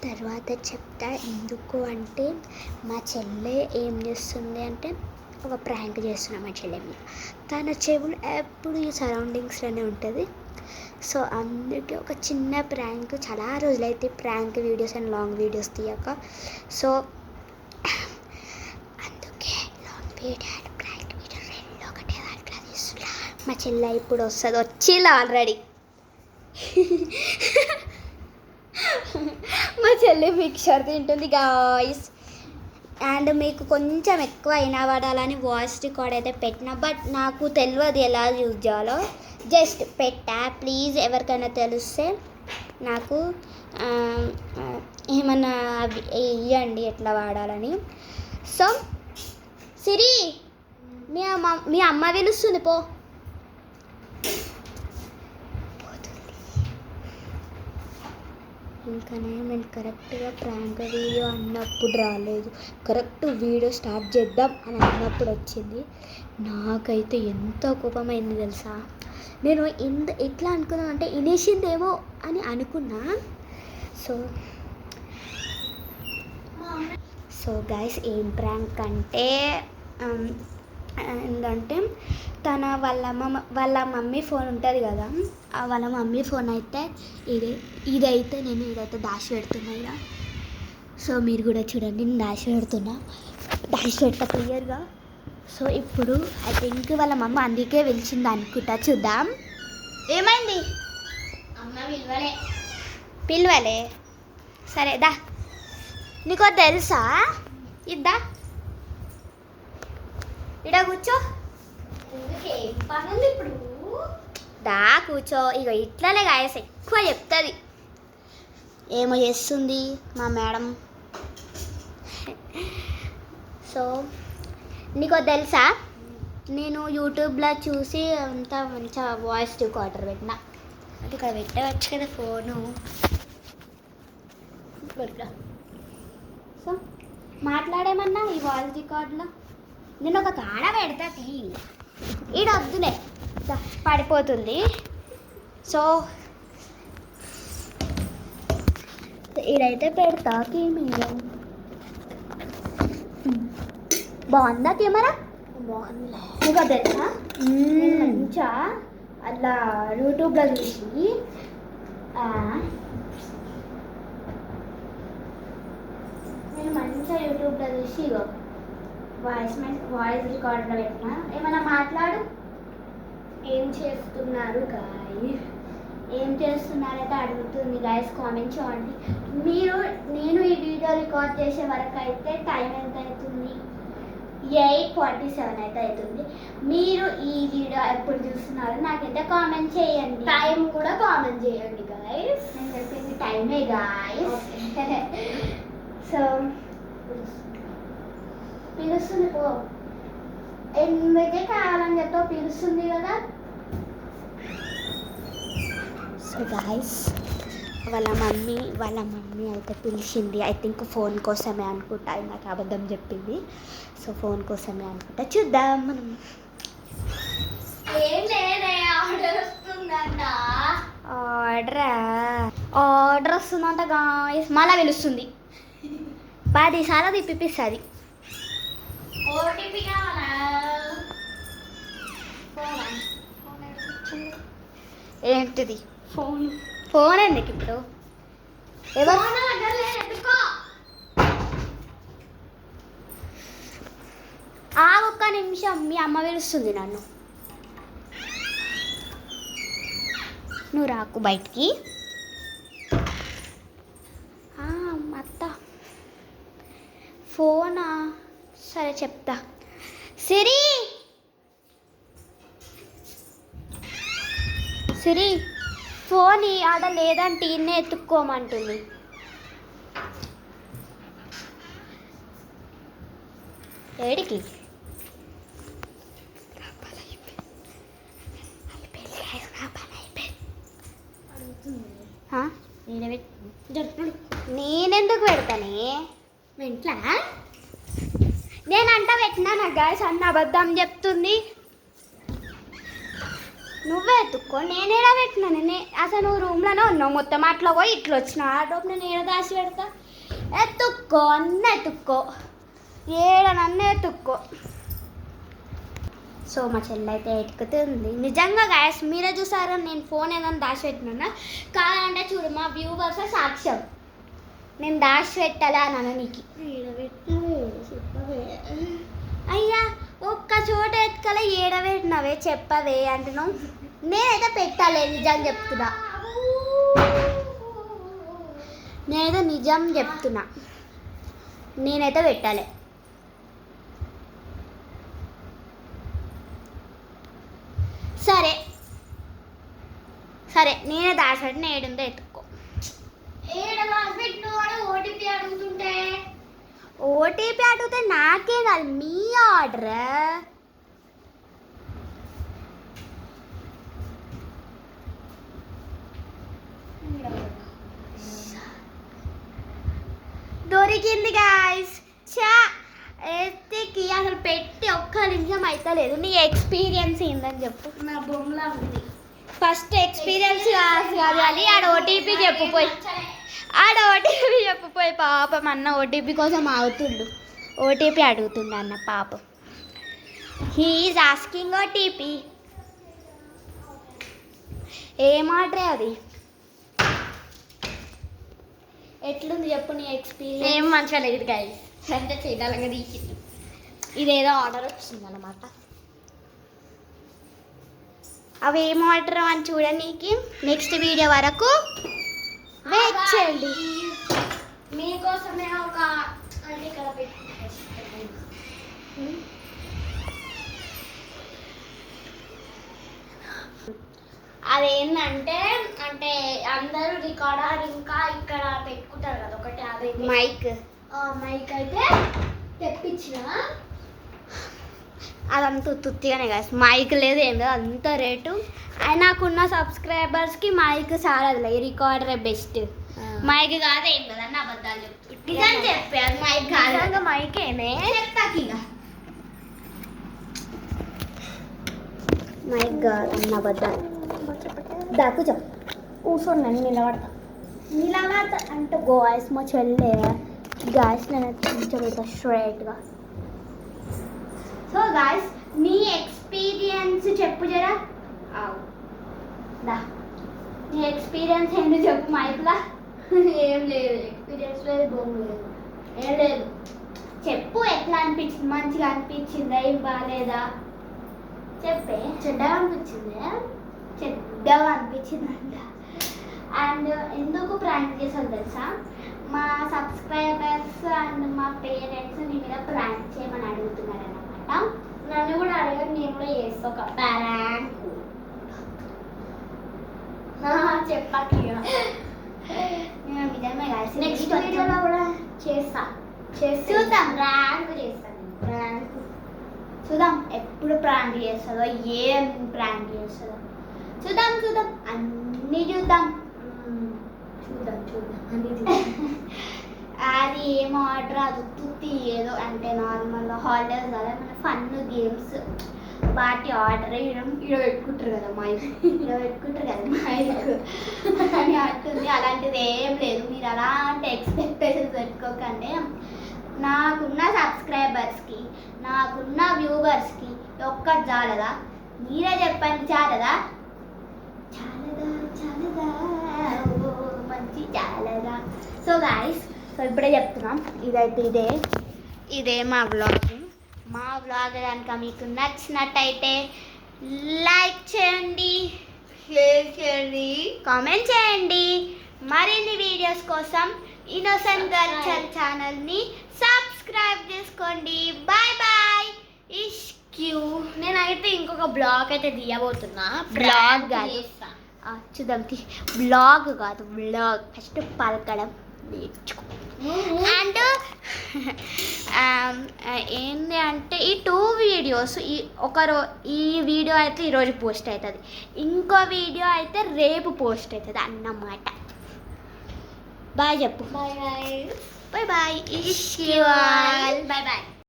తర్వాత చెప్తా ఎందుకు అంటే మా చెల్లె ఏం చేస్తుంది అంటే ఒక ప్రాంక్ చేస్తున్నాం మా చెల్లె మీద. తన చెవులు ఎప్పుడు ఈ సరౌండింగ్స్లోనే ఉంటుంది. సో అందుకే ఒక చిన్న ప్రాంక్, చాలా రోజులైతే prank videos and long videos తీయక. సో అందుకే long video and prank video రెండు ఒకటే దాంట్లో తీస్తున్నా. మా చెల్లె ఇప్పుడు వస్తుంది, వచ్చింది ఆల్రెడీ. మా చెల్లి మిక్చర్ తింటుంది గాయ్స్. అండ్ మీకు కొంచెం ఎక్కువ వినబడాలని వాయిస్ రికార్డ్ అయితే పెట్టిన, బట్ నాకు తెలియదు ఎలా యూజ్ చేయాలో. జస్ట్ పెట్టా, ప్లీజ్ ఎవరికైనా తెలిస్తే నాకు ఏమన్నా ఇవ్వండి ఎట్లా వాడాలని. సో సిరి, మీ అమ్మ పిలుస్తుంది, పో. ఇంకానే నేను కరెక్ట్గా ప్రాంక్ వీడియో అన్నప్పుడు రాలేదు, కరెక్ట్ వీడియో స్టార్ట్ చేద్దాం అని అన్నప్పుడు వచ్చింది. నాకైతే ఎంత కోపమైంది తెలుసా. నేను ఎట్లా అనుకున్నాను అంటే వినేసిందేమో అని అనుకున్నా. సో గైస్ ఏం ప్రాంక్ అంటే ఏంటంటే వాళ్ళ మమ్మీ ఫోన్ ఉంటుంది కదా, వాళ్ళ మమ్మీ ఫోన్ అయితే ఇదైతే ఇదైతే దాచి పెడుతున్నా ఇక. సో మీరు కూడా చూడండి, నేను దాచి పెడతా క్లియర్గా. సో ఇప్పుడు ఐ థింక్ వాళ్ళ మమ్మ అందుకే పిలిచింది అనుకుంటా, చూద్దాం. ఏమైంది? అమ్మ పిలవలే. సరే దా, నీకో తెలుసా? ఇద్దా, ఇడా కూర్చో. పనుంది ఇప్పుడు, దా కూర్చో. ఇక ఇట్లానే గాయస్ ఎక్కువ చెప్తుంది. ఏమో చేస్తుంది మా మేడం. సో నీకో తెలుసా, నేను యూట్యూబ్లో చూసి అంతా మంచిగా వాయిస్ రికార్డర్ పెట్టిన. అంటే ఇక్కడ పెట్టవచ్చు కదా ఫోను. సో మాట్లాడేమన్నా ఈ వాయిస్ రికార్డులో నేను ఒక కాడ పెడతా, ఈడ వద్దులే, పడిపోతుంది. సో ఈడైతే పెడతా కెమెరా. బాగుందా కెమెరా? బాగుంది. నీకు తెలుసా, మంచిగా అట్లా యూట్యూబ్లో చూసి ఇగో వాయిస్ రికార్డర్లో పెట్టినా. ఏమైనా మాట్లాడు. ఏం చేస్తున్నారు గాయ్స్? ఏం చేస్తున్నారైతే అడుగుతుంది గాయస్, కామెంట్ చేయండి. నేను ఈ వీడియో రికార్డ్ చేసే వరకు అయితే టైం ఎంత అవుతుంది? 8:47 అయితే అవుతుంది. మీరు ఈ వీడియో ఎప్పుడు చూస్తున్నారు నాకైతే కామెంట్ చేయండి. టైం కూడా కామెంట్ చేయండి గాయస్. నేను చెప్పింది టైమే గాయస్. సో పిలుస్తుంది, పో. ఎందుకే కావాలని చెప్తా, పిలుస్తుంది కదా. సో గాయస్ వాళ్ళ మమ్మీ అయితే పిలిచింది. ఐ థింక్ ఫోన్ కోసమే అనుకుంటా, నాకు అబద్ధం చెప్పింది. సో ఫోన్ కోసమే అనుకుంటా, చూద్దాం మనం. ఏం లేదే, ఆర్డర్ వస్తుందంట. ఆర్డర్ వస్తుందంట గాయస్. మళ్ళీ పిలుస్తుంది, 10 సార్లు తిప్పిస్తుంది. ఓటీపీ కావాలా? ఏంటిది? ఫోన్ ఎందుకు ఇప్పుడు? ఒక్క నిమిషం, మీ అమ్మ పిలుస్తుంది నన్ను. నువ్వు రాకు బయటికి. అత్త ఫోనా? సరే చెప్తా. సిరి ఫోన్ ఆడ లేదంటే ఈయన్నే ఎత్తుక్కోమంటుంది. ఏడికి? నేనెందుకు పెడతానే ఇంట్లో? నేనంట పెట్టినా గాయస్, అన్న అబద్ధం చెప్తుంది. నువ్వే ఎత్తుక్కో, నేనేడా పెట్టినా? అసలు నువ్వు రూమ్లోనే ఉన్నావు, మొత్తం అట్లా పోయి ఇట్లా వచ్చిన ఆటోపు నేను ఏడ దాచి పెడతా? ఎత్తుక్కో, అన్న ఎత్తుక్కో, ఏడ నన్ను ఎత్తుక్కో. సో మా చెల్లి అయితే ఎత్తుకుతుంది నిజంగా. గాయస్ మీరే చూసారా నేను ఫోన్ ఏదైనా దాచి పెట్టినా? కాదంటే చూడు మా వ్యూవర్స్ సాక్ష్యం, నేను దాచి పెట్టాలా అని నీకు. అయ్యా ఒక్క చోట ఎత్తుకలే, ఏడబెట్టినవే చెప్పవే అంటున్నావు. నేనైతే పెట్టాలి, నిజం చెప్తున్నా, నేనైతే నిజం చెప్తున్నా, నేనైతే పెట్టాలి. సరే సరే నేనే దాచిపెట్టిన, ఏడుందో ఎత్తుక్కో. ఓటీపీ అడుగుతుంటే, ఓటీపీ అడిగితే నాకే కాదు, మీ ఆర్డర్. దొరికింది గాయస్. చా ఎత్తికి అసలు పెట్టి ఒక్క నిమిషం అయితే లేదు. నీ ఎక్స్పీరియన్స్ ఏందని చెప్పు. నా బొమ్మలా ఉంది. ఫస్ట్ ఎక్స్పీరియన్స్ కాదు, ఆడ ఓటీపీ చెప్పుపోయి, ఆడ ఓటీపీ చెప్పుపోయి. పాపం అన్న ఓటీపీ కోసం ఆగుతుండు, ఓటీపీ అడుగుతుండు అన్న పాపం. He's asking OTP. ఏం ఆర్డరే అది? ఎట్లుంది చెప్పు నీ ఎక్స్పీరియన్స్? ఏం మంచిగా లేదు గైస్, అంటే చేయాలంగా తీసింది. ఇదేదో ఆర్డర్ వచ్చింది అనమాట. అవి ఏం ఆర్డర్ అని చూడడానికి నెక్స్ట్ వీడియో వరకు వెయిట్ చేయండి. మీకోసమే ఒక అంటే ఇక్కడ అదేంటంటే అంటే అందరూ రికార్డర్ ఇంకా ఇక్కడ పెట్టుకుంటారు కదా ఒకటి, అదే మైక్. మైక్ అయితే తెప్పించిన. అదంతా తుత్తిగానే కదా, మైక్ లేదు ఏం లేదు, అంత రేటు. నాకున్న సబ్స్క్రైబర్స్కి మైక్ చాలా రికార్డరే బెస్ట్. మైక్ కాదు ఏం కదా అన్న, అబద్ధాలు చెప్తుంది. నిజం చెప్పే, అది మైక్ కాదు, మైకేనే చెప్తాకి ఇక. మైక్ కాదు అన్న, అబద్ధాలు. దాకు చెప్పు, కూర్చోండి నిలబడతా. నిలబడతా అంటే గాయస్ మా చెల్లె గాయస్ నేను కూర్చోబెడతా స్ట్రైట్గా. సో గాయస్ నీ ఎక్స్పీరియన్స్ చెప్పు జరా. దా నీ ఎక్స్పీరియన్స్ ఏంటో చెప్పు మైక్లా. ఏం లేదు, ఎక్స్పీరియన్స్ లేదు, బొమ్మ లేదు, ఏం లేదు. చెప్పు ఎట్లా అనిపించింది? మంచిగా అనిపించిందా, ఏం బాగాలేదా? చెప్పే. చెడ్డగా అనిపించింది, చెడ్డగా అనిపించిందంట. అండ్ ఎందుకు ప్రాంక్ చేసాను తెలుసా? మా సబ్స్క్రైబర్స్ అండ్ మా పేరెంట్స్ నీ మీద ప్రాంక్ చేయమని అడుగుతున్నారు అనమాట. నన్ను కూడా అడగని, నేను కూడా చేస్తా ఒక ప్రాంక్. చెప్పకి నేను నిజమే కాదు, నెక్స్ట్ వీడియోలో కూడా చేస్తా. చూద్దాం, ప్రాంక్ చేస్తాను. ప్రాంక్ చూద్దాం ఎప్పుడు ప్రాంక్ చేస్తుందో, ఏం ప్రాంక్ చేస్తుందో చూద్దాం. చూద్దాం అన్నీ చూద్దాం. చూద్దాం చూద్దాం అన్నీ చూద్దాం. అది ఏం ఆర్డర్ అది తుత్తి ఏదో అంటే నార్మల్ హాలిడేస్ కదా, మన ఫన్ గేమ్స్ వాటి ఆర్డర్ ఇక్కడ పెట్టుకుంటారు కదా మైక్, ఇక్కడ పెట్టుకుంటారు కదా మైక్ అని అంటుంది. అలాంటిది ఏం లేదు, మీరు అలాంటి ఎక్స్పెక్టేషన్స్ పెట్టుకోకండి. నాకున్న సబ్స్క్రైబర్స్కి, నాకున్న వ్యూవర్స్కి ఒక్కటి చాలదా? మీరే చెప్పండి, చాలదా? చాలదా చాలదా మంచి చాలదా? సో గాయస్, సో ఇప్పుడే చెప్తున్నాం, ఇదైతే ఇదే మా వ్లాగ్. మా వ్లాగ్ కనుక మీకు నచ్చినట్టయితే లైక్ చేయండి, షేర్ చేయండి, కామెంట్ చేయండి. మరిన్ని వీడియోస్ కోసం ఇన్నోసెంట్ గర్ల్ ఛానల్ని సబ్స్క్రైబ్ చేసుకోండి. Bye bye. ఇష్క్యూ. నేనైతే ఇంకొక బ్లాగ్ అయితే తీయబోతున్నా. బ్లాగ్ కాదు, చూద్దాం. బ్లాగ్ కాదు, బ్లాగ్. ఫస్ట్ పలకడం నేర్చుకో. అండ్ ఏంటి అంటే ఈ 2 వీడియోస్ ఈ వీడియో అయితే ఈరోజు పోస్ట్ అవుతుంది, ఇంకో వీడియో అయితే రేపు పోస్ట్ అవుతుంది అన్నమాట. బాయ్ చెప్పు. Bye bye. Bye bye. ఇష్క్యూ. Bye bye.